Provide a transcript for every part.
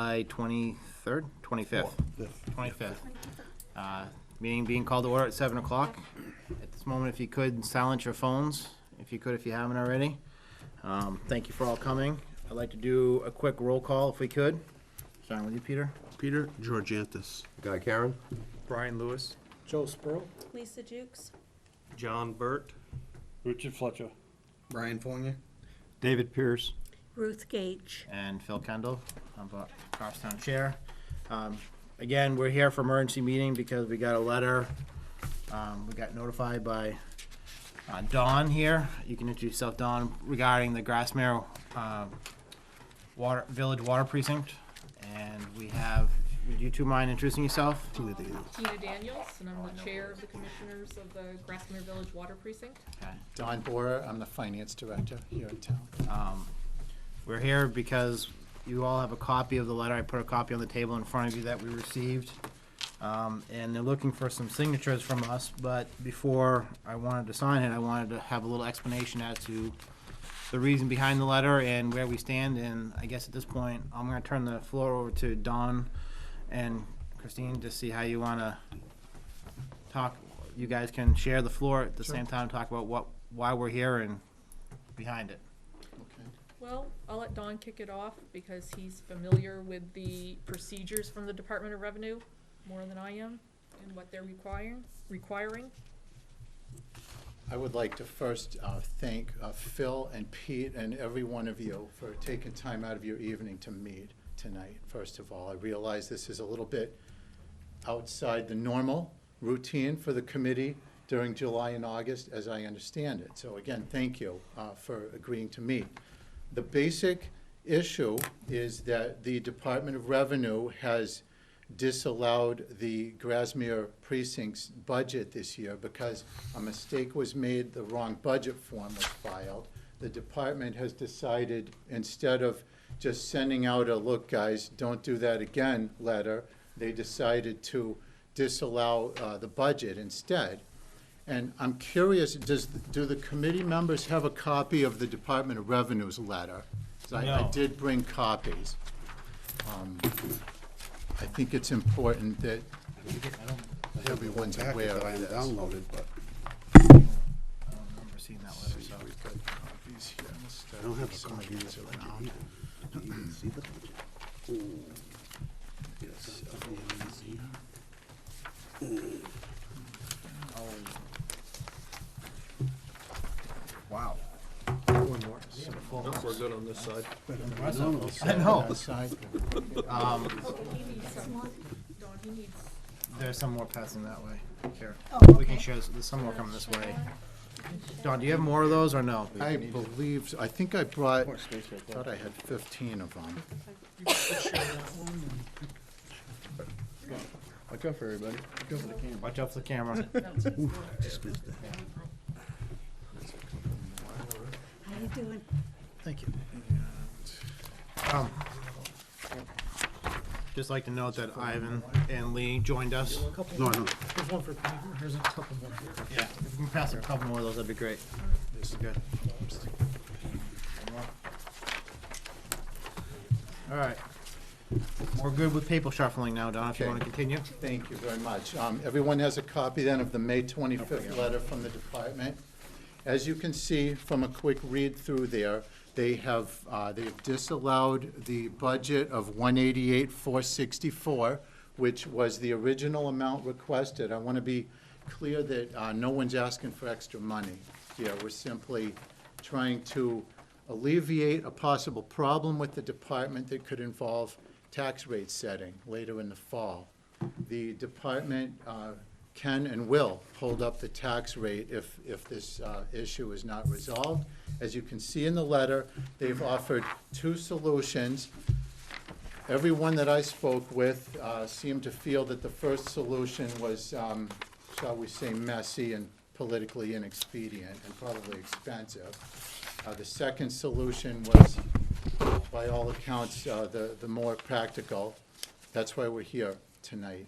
July 23rd, 25th. 25th. Meeting being called to order at 7 o'clock. At this moment, if you could, silence your phones, if you haven't already. Thank you for all coming. I'd like to do a quick roll call if we could. Starting with you, Peter. Peter Georgantis. Guy Karen. Brian Lewis. Joe Spurl. Lisa Jukes. John Burt. Richard Fletcher. Brian Fournier. David Pierce. Ruth Gage. And Phil Kendall, Goffstown Chair. Again, we're here for emergency meeting because we got a letter. We got notified by Dawn here. You can introduce yourself, Dawn, regarding the Grassmere Village Water Precinct. And we have, would you two mind introducing yourself? Tina Daniels. Tina Daniels, and I'm the chair of the commissioners of the Grassmere Village Water Precinct. Okay. Don Borer, I'm the finance director here in town. We're here because you all have a copy of the letter. I put a copy on the table in front of you that we received. And they're looking for some signatures from us, but before I wanted to sign it, I wanted to have a little explanation as to the reason behind the letter and where we stand. And I guess at this point, I'm gonna turn the floor over to Dawn and Christine to see how you wanna talk. You guys can share the floor at the same time, talk about why we're here and behind it. Well, I'll let Don kick it off because he's familiar with the procedures from the Department of Revenue more than I am and what they're requiring. I would like to first thank Phil and Pete and every one of you for taking time out of your evening to meet tonight. First of all, I realize this is a little bit outside the normal routine for the committee during July and August, as I understand it. So again, thank you for agreeing to meet. The basic issue is that the Department of Revenue has disallowed the Grassmere Precinct's budget this year because a mistake was made, the wrong budget form was filed. The department has decided, instead of just sending out a "look guys, don't do that again" letter, they decided to disallow the budget instead. And I'm curious, do the committee members have a copy of the Department of Revenue's letter? 'Cause I did bring copies. I think it's important that everyone's aware I of this. downloaded, but I don't remember seeing that letter, so. We've got copies here. I don't have a Some of copy these of it. around. Do you even see the budget? Ooh. Yes, Wow. One more. Nope, we're good on this side. I know. Outside. Don, he needs. There's some more passing that way. Here. Oh, We can share this, there's some more coming this way. Don, do you have more of those or no? I believe, I think I brought, thought I had 15 of them. Watch out for everybody. Watch out for the camera. Watch out for the camera. Just missed it. How you doing? Thank you. Just like to note that Ivan and Lee joined us. No, I don't. There's one for Peter. There's a couple more here. Yeah, if we can pass a couple more of those, that'd be great. This is good. All right. We're good with paper shuffling now, Don, if you Okay. want to continue. Thank you very much. Everyone has a copy then of the May 25th letter from the department. As you can see from a quick read through there, they've disallowed the budget of $188,464, which was the original amount requested. I want to be clear that no one's asking for extra money here. We're simply trying to alleviate a possible problem with the department that could involve tax rate setting later in the fall. The department can and will hold up the tax rate if this issue is not resolved. As you can see in the letter, they've offered two solutions. Everyone that I spoke with seemed to feel that the first solution was, shall we say, messy and politically inexpedient and probably expensive. The second solution was, by all accounts, the more practical. That's why we're here tonight.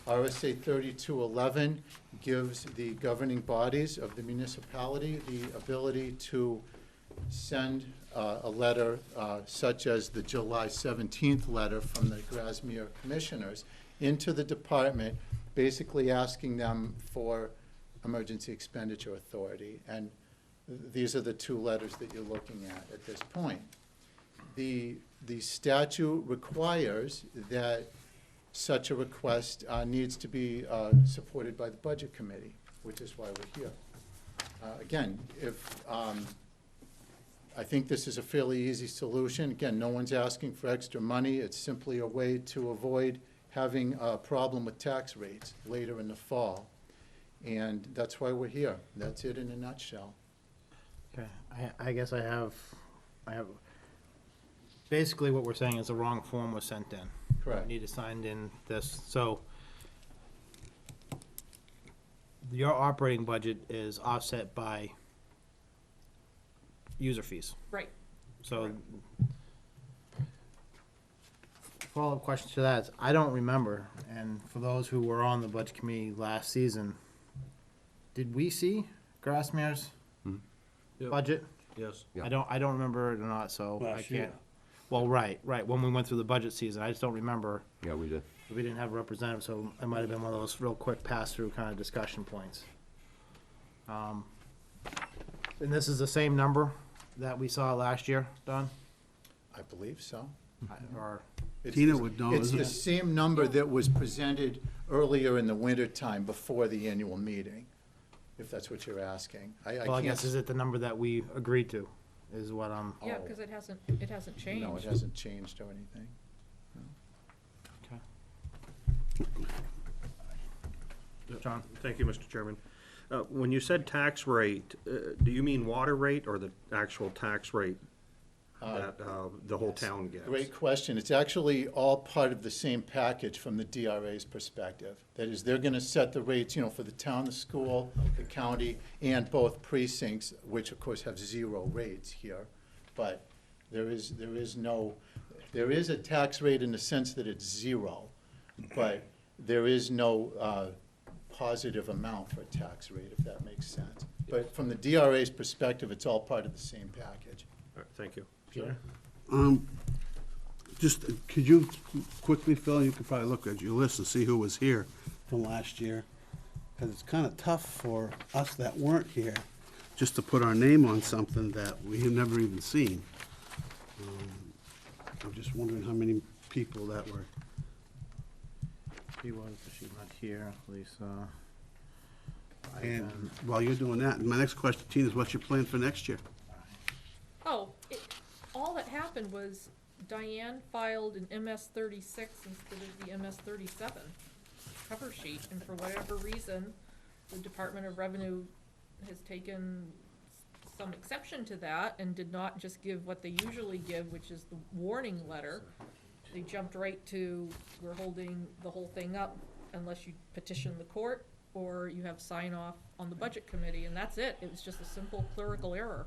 RSA 3211 gives the governing bodies of the municipality the ability to send a letter such as the July 17th letter from the Grasmere Commissioners into the department, basically asking them for emergency expenditure authority. And these are the two letters that you're looking at this point. The statute requires that such a request needs to be supported by the Budget Committee, which is why we're here. Again, if, I think this is a fairly easy solution. Again, no one's asking for extra money. It's simply a way to avoid having a problem with tax rates later in the fall. And that's why we're here. That's it in a nutshell. Okay, I guess I have, basically what we're saying is the wrong form was sent in. Correct. We need to sign in this, so your operating budget is offset by user fees. Right. So, follow-up question to that is, I don't remember, and for those who were on the budget committee last season, did we see Grassmere's Yep. budget? Yes. I don't remember it or not, so I Last year. can't. Well, right, when we went through the budget season, I just don't remember. Yeah, we did. We didn't have a representative, so it might have been one of those real quick pass-through kind of discussion points. And this is the same number that we saw last year, Don? I believe so. Or, It's Tina the- would know, It's isn't the it? same number that was presented earlier in the wintertime before the annual meeting, if that's what you're asking. well, I can't guess, is it the number that we agreed to, is what I'm, Yeah, Oh. because it hasn't changed. No, it hasn't changed or anything. John? Thank you, Mr. Chairman. When you said tax rate, do you mean water rate or the actual tax rate that the whole town gets? Great question. It's actually all part of the same package from the DRA's perspective. That is, they're gonna set the rates, for the town, the school, the county, and both precincts, which of course have zero rates here. But there is a tax rate in the sense that it's zero, but there is no positive amount for a tax rate, if that makes sense. But from the DRA's perspective, it's all part of the same package. All right, thank you. Peter? Just, could you quickly, Phil, you could probably look at your list and see who was here from last year. Because it's kind of tough for us that weren't here, just to put our name on something that we have never even seen. I'm just wondering how many people that were. She was, but she's not here, Lisa. And while you're doing that, my next question, Tina, is what's your plan for next year? Oh, all that happened was Diane filed an MS-36 instead of the MS-37 cover sheet, and for whatever reason, the Department of Revenue has taken some exception to that and did not just give what they usually give, which is the warning letter. They jumped right to, we're holding the whole thing up unless you petition the court or you have sign off on the budget committee, and that's it. It was just a simple clerical error.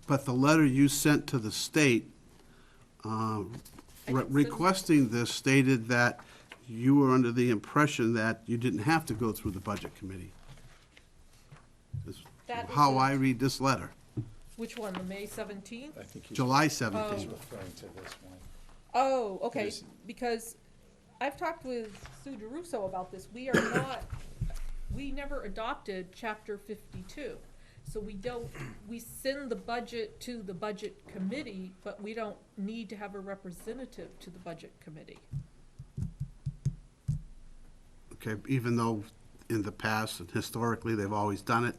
But the letter you sent to the state didn't send- requesting this stated that you were under the impression that you didn't have to go through the budget committee. That's That is how the- I read this letter, Which one, the May 17th? I think he's July he's 17th. referring to this one. Oh, okay, Yes. because I've talked with Sue DeRusso about this. We are not, we never adopted chapter 52. So we send the budget to the budget committee, but we don't need to have a representative to the budget committee. Okay, even though in the past and historically they've always done it,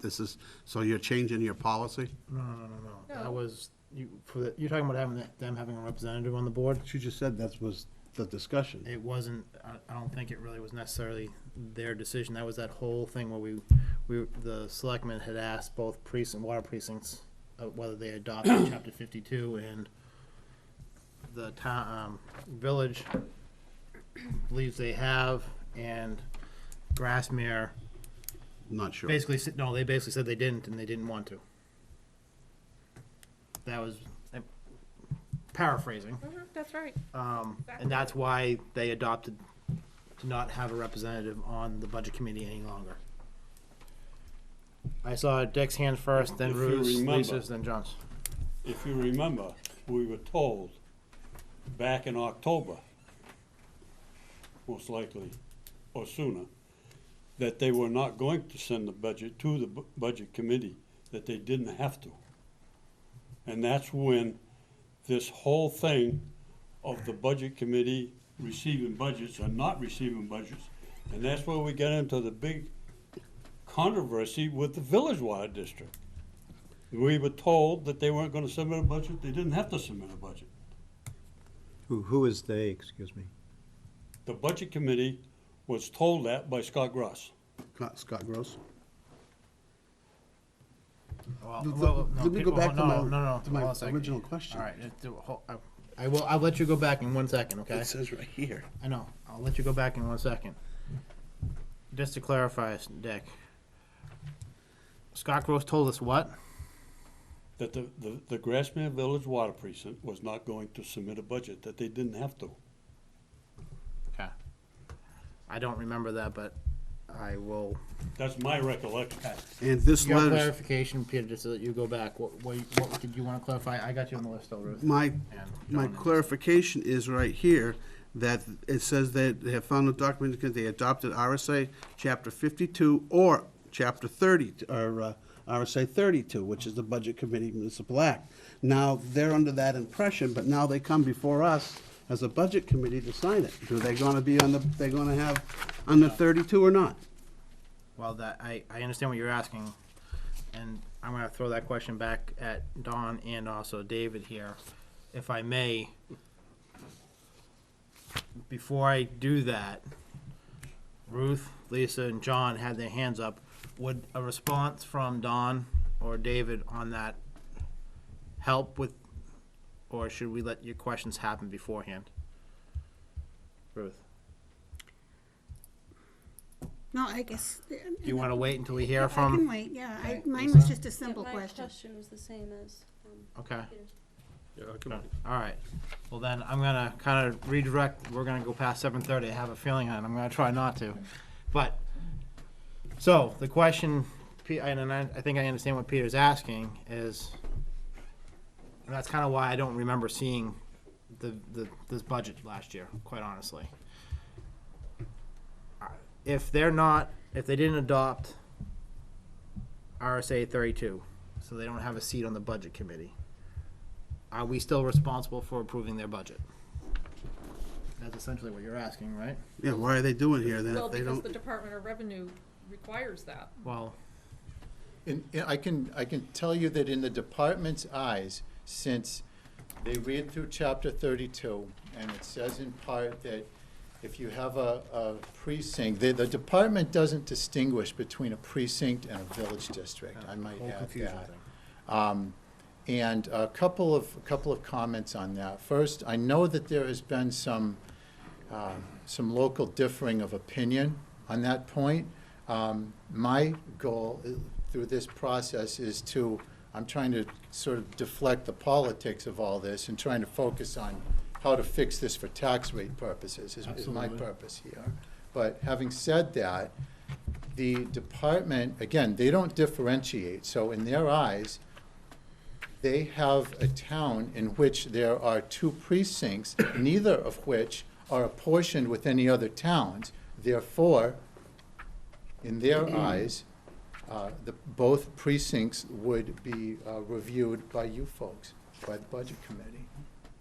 so you're changing your policy? No. No. That was, you're talking about them having a representative on the board? She just said that was the discussion. It wasn't, I don't think it really was necessarily their decision. That was that whole thing where the selectmen had asked both water precincts whether they adopted chapter 52, and the town, village believes they have, and Grassmere Not sure. they basically said they didn't, and they didn't want to. That was, paraphrasing. That's right. And that's why they adopted to not have a representative on the budget committee any longer. I saw Dick's hand first, then If you Ruth's, remember. Lisa's, then John's. if you remember, we were told back in October, most likely, or sooner, that they were not going to send the budget to the budget committee, that they didn't have to. And that's when this whole thing of the budget committee receiving budgets or not receiving budgets, and that's where we get into the big controversy with the village water district. We were told that they weren't gonna submit a budget, they didn't have to submit a budget. Who is they, excuse me? The budget committee was told that by Scott Gross. Scott Gross. Well, The- well, no, let me go people- back to no, my- no, no, to my hold on a second. original question. All right, I'll let you go back in 1 second, okay? It says right here. I know, I'll let you go back in 1 second. Just to clarify, Dick, Scott Gross told us what? That the Grassmere Village Water Precinct was not going to submit a budget, that they didn't have to. Okay. I don't remember that, but I will. That's my recollection. And this Your letter, clarification, Peter, just so that you go back, what did you wanna clarify? I got you on the list, though, Ruth. my and My John. clarification is right here, that it says that they have found a document because they adopted RSA Chapter 52 or Chapter 30, or RSA 32, which is the Budget Committee Municipal Act. Now, they're under that impression, but now they come before us as a Budget Committee to sign it. Do they gonna be on the, they gonna have under 32 or not? Well, I understand what you're asking, and I'm gonna throw that question back at Don and also David here, if I may. Before I do that, Ruth, Lisa, and John had their hands up. Would a response from Don or David on that help with, or should we let your questions happen beforehand? Ruth, No, I guess. do you wanna wait until we hear I from? can wait, yeah. Okay, Mine Lisa? was just a simple My question. question was the same as, Okay. Peter's. Yeah, I can- All right, well then, I'm gonna kind of redirect, we're gonna go past 7:30, I have a feeling, and I'm gonna try not to. But, so, the question, and I think I understand what Peter's asking, is, and that's kind of why I don't remember seeing this budget last year, quite honestly. If they're not, if they didn't adopt RSA 32, so they don't have a seat on the budget committee, are we still responsible for approving their budget? That's essentially what you're asking, right? Yeah, why are they doing here then Well, if they because don't? the Department of Revenue requires that. Well, And I can tell you that in the department's eyes, since they read through chapter 32, and it says in part that if you have a precinct, the department doesn't distinguish between a precinct and a village district, I might whole add confusion that. thing. And a couple of comments on that. First, I know that there has been some local differing of opinion on that point. My goal through this process is I'm trying to sort of deflect the politics of all this and trying to focus on how to fix this for tax rate purposes is my Absolutely. purpose here. But having said that, the department, again, they don't differentiate. So in their eyes, they have a town in which there are 2 precincts, neither of which are apportioned with any other towns. Therefore, in their eyes, both precincts would be reviewed by you folks, by the Budget Committee.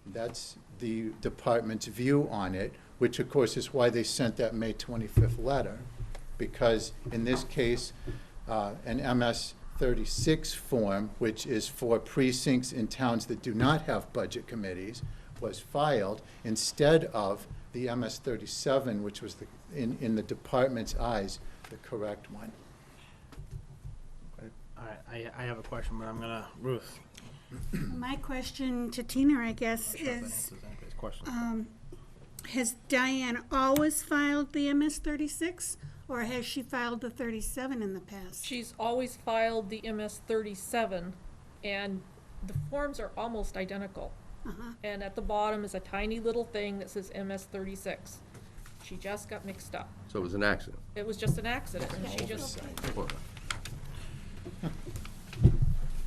That's the department's view on it, which of course is why they sent that May 25th letter, because in this case, an MS 36 form, which is for precincts in towns that do not have budget committees, was filed instead of the MS 37, which was in the department's eyes, the correct one. All right, I have a question, but I'm gonna, Ruth. My question to Tina, I guess, I'm sure if that is, answers anybody's question. has Diane always filed the MS 36? Or has she filed the 37 in the past? She's always filed the MS 37, and the forms are almost identical. And at the bottom is a tiny little thing that says MS 36. She just got mixed up. So it was an accident. It was just an accident, and she just, Well,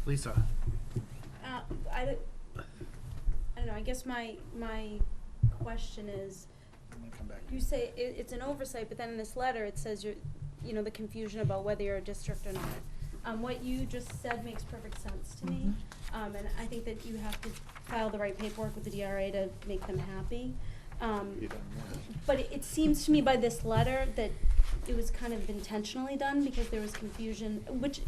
Lisa, I don't know, I guess my question is, you say it's an oversight, but then in this letter, it says the confusion about whether you're a district or not. What you just said makes perfect sense to me, and I think that you have to file the right paperwork with the DRA to make them happy. But it seems to me by this letter that it was kind of intentionally done because there was confusion, which,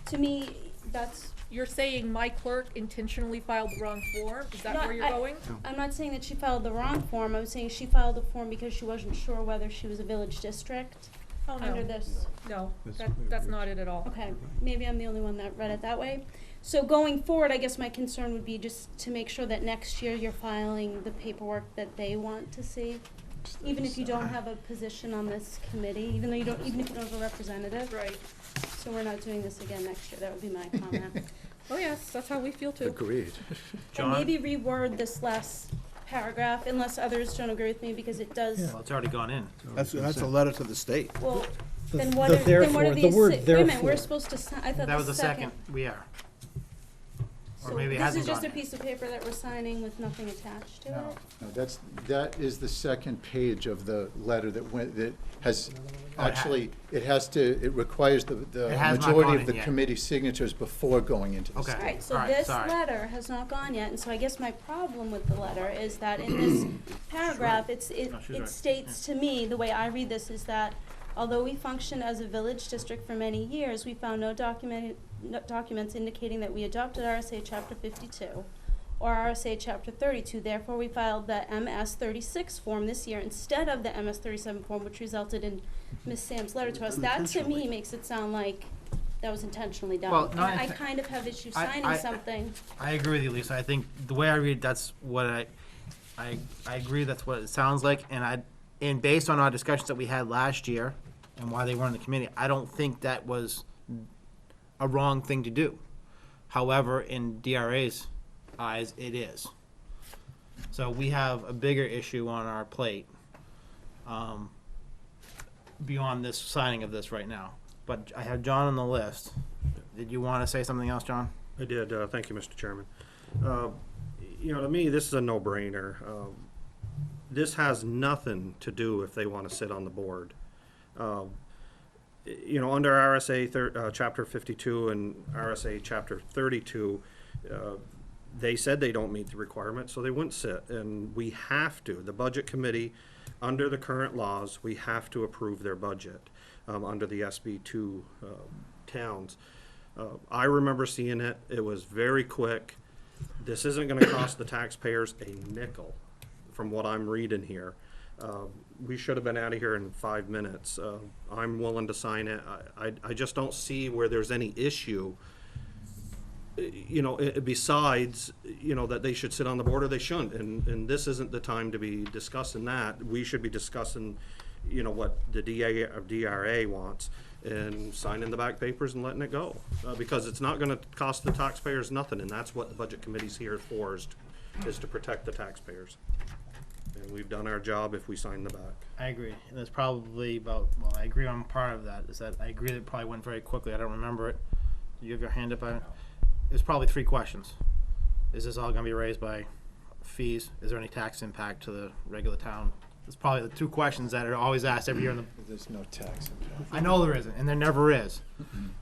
to me, that's. You're saying my clerk intentionally filed the wrong form? Is that No, where you're going? I'm not saying that she filed the wrong form, I'm saying she filed the form because she wasn't sure whether she was a village district Oh, no. under this. No, that's not it at all. Okay, maybe I'm the only one that read it that way. So going forward, I guess my concern would be just to make sure that next year you're filing the paperwork that they want to see. Even if you don't have a position on this committee, even if you don't have a representative. Right. So we're not doing this again next year, that would be my comment. Oh, yes, that's how we feel too. Agreed. And John? maybe reword this last paragraph, unless others don't agree with me, because it does, Well, it's already gone in. That's a letter to the state. well, The- then the what are therefore, the these, word wait a minute, therefore. we're supposed to sign, I thought That was the the second. second, we are. Or So maybe it this hasn't is just gone a in. piece of paper that we're signing with nothing attached to No, it? no, that is the second page of the letter that has, actually, it requires the It has not majority gone of in the yet. committee signatures before going into the Okay. state. Alright, so Alright, this sorry. letter has not gone yet, and so I guess my problem with the letter is that in this paragraph, it No, she's right. states to me, the way I read this, is that although we functioned as a village district for many years, we found no documents indicating that we adopted RSA Chapter 52 or RSA Chapter 32. Therefore, we filed the MS 36 form this year instead of the MS 37 form, which resulted in Ms. Sam's letter to us. That, to Unintentionally. me, makes it sound like that was intentionally done. Well, And not I inten- kind of have issues I- signing I- something. I agree with you, Lisa. I think the way I read, that's what I agree that's what it sounds like, and based on our discussions that we had last year and why they weren't in the committee, I don't think that was a wrong thing to do. However, in DRA's eyes, it is. So we have a bigger issue on our plate, beyond this signing of this right now. But I have John on the list. Did you want to say something else, John? I did, thank you, Mr. Chairman. To me, this is a no-brainer. This has nothing to do if they want to sit on the board. Under RSA Chapter 52 and RSA Chapter 32, they said they don't meet the requirement, so they wouldn't sit. And we have to, the Budget Committee, under the current laws, we have to approve their budget under the SB2 towns. I remember seeing it. It was very quick. This isn't going to cost the taxpayers a nickel, from what I'm reading here. We should have been out of here in 5 minutes. I'm willing to sign it. I just don't see where there's any issue, besides, that they should sit on the board or they shouldn't. And this isn't the time to be discussing that. We should be discussing, what the DRA wants and signing the back papers and letting it go. Because it's not gonna cost the taxpayers nothing, and that's what the Budget Committee's here for, is to protect the taxpayers. And we've done our job if we sign the back. I agree, and there's probably I agree on part of that, is that I agree that it probably went very quickly, I don't remember it. Do you have your hand up? There's probably 3 questions. Is this all gonna be raised by fees? Is there any tax impact to the regular town? It's probably the 2 questions that are always asked every year in the. There's no tax impact. I know there isn't, and there never is.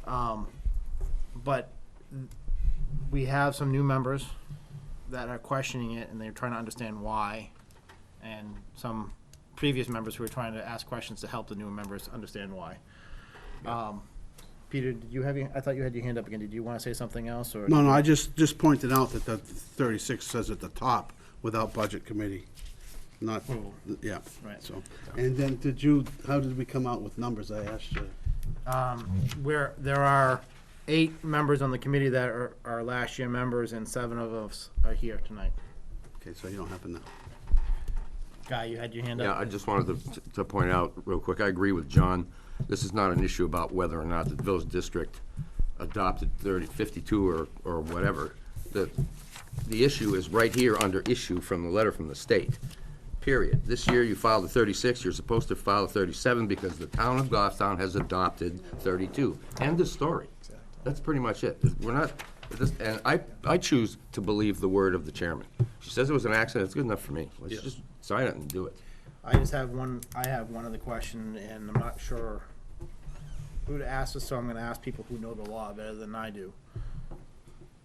But we have some new members that are questioning it, and they're trying to understand why. And some previous members who are trying to ask questions to help the newer members understand why. Peter, did you have I thought you had your hand up again. Did you want to say something else, or? No, I just pointed out that the 36 says at the top, without budget committee. Not, yeah. Right. So, and then how did we come out with numbers? I asked you. Where there are 8 members on the committee that are last year members, and 7 of us are here tonight. Okay, so you don't happen to. Guy, you had your hand Yeah, up? I just wanted to point out real quick, I agree with John. This is not an issue about whether or not the village district adopted 52 or whatever. The issue is right here under issue from the letter from the state, period. This year you filed a 36, you're supposed to file a 37 because the town of Goffstown has adopted 32. End of story. That's pretty much it. We're not And I choose to believe the word of the chairman. She says it was an accident, it's good enough for me. Let's Yes. just sign it and do it. I just have one, I have one other question, and I'm not sure who to ask this, so I'm gonna ask people who know the law better than I do.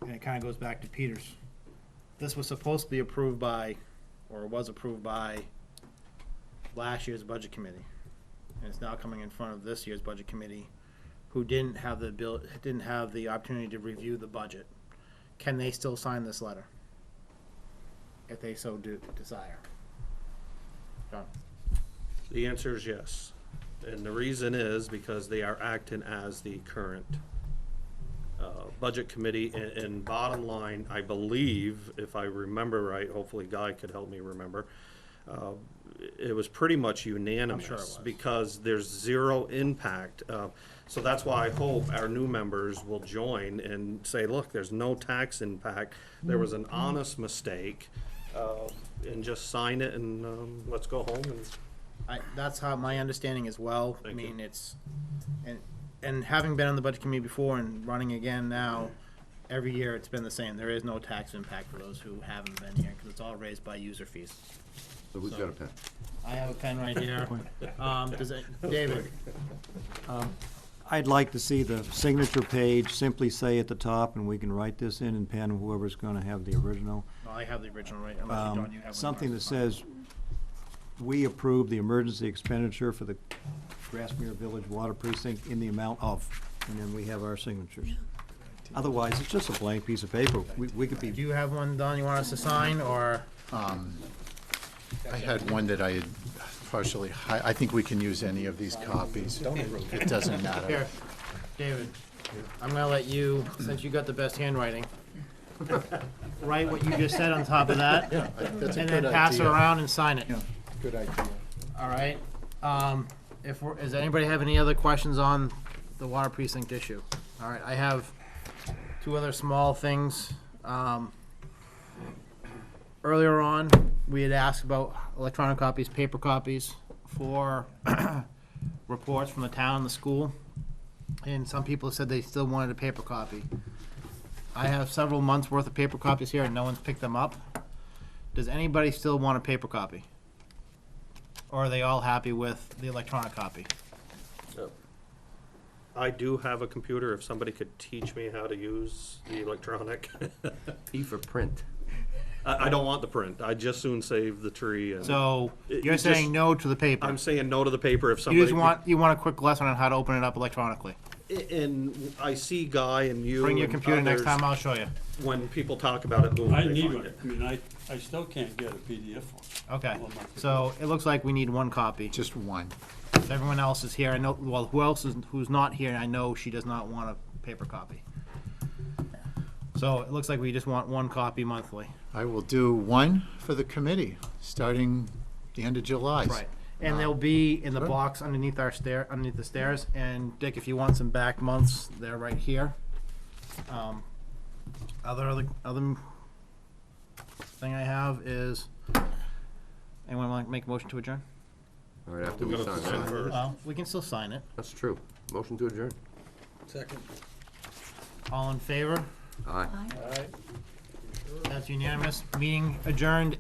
And it kinda goes back to Peter's. This was supposed to be approved by, or was approved by, last year's budget committee. And it's now coming in front of this year's budget committee, who didn't have the opportunity to review the budget. Can they still sign this letter? If they so desire. John? The answer is yes. And the reason is because they are acting as the current budget committee. And bottom line, I believe, if I remember right, hopefully Guy could help me remember, it was pretty much unanimous. was. Because there's zero impact. So that's why I hope our new members will join and say, look, there's no tax impact. There was an honest mistake. And just sign it and let's go home and. That's how my understanding as well. I Thank you. mean, and having been on the budget committee before and running again now, every year it's been the same. There is no tax impact for those who haven't been here, because it's all raised by user fees. So who's got a pen? I have a pen right here. David? I'd like to see the signature page simply say at the top, and we can write this in pen, whoever's gonna have the original. Well, I have the original right, unless you don't, you have one. Something that says, we approve the emergency expenditure for the Grassmere Village Water Precinct in the amount of, and then we have our signatures. Otherwise, it's just a blank piece of paper. We could Do be, you have one, Don, you want us to sign, or? I had one that I had partially, I think we can use any of these copies. It doesn't matter. Here, David, I'm gonna let you, since you got the best handwriting, write what you just said on top of that, Yeah, that's a and good then pass it idea. around and sign it. Yeah, good idea. All right, does anybody have any other questions on the water precinct issue? All right, I have two other small things. Earlier on, we had asked about electronic copies, paper copies for reports from the town and the school. And some people said they still wanted a paper copy. I have several months' worth of paper copies here and no one's picked them up. Does anybody still want a paper copy? Or are they all happy with the electronic copy? I do have a computer, if somebody could teach me how to use the electronic. E for print. I don't want the print, I'd just soon save the tree and. So, It- you're it saying just- no to the paper? I'm saying no to the paper if You somebody. just want a quick lesson on how to open it up electronically? And I see Guy and you. Bring your and computer next others, time, I'll show you. When people talk about it, boom, I they need find one. it. I mean, I still can't get a PDF one. Okay, on my so it looks like we need one copy. Just one. If everyone else is here, I know, well, who else is, who's not here, I know she does not want a paper copy. So it looks like we just want one copy monthly. I will do one for the committee, starting the end of July. Right. And they'll be in the box underneath underneath the stairs, and Dick, if you want some back months, they're right here. Other thing I have is, anyone want to make a motion to adjourn? All right, after we We're gonna sign sign that. first. Well, we can still sign it. That's true. Motion to adjourn. Second. All in favor? Aye. That's unanimous. Meeting adjourned.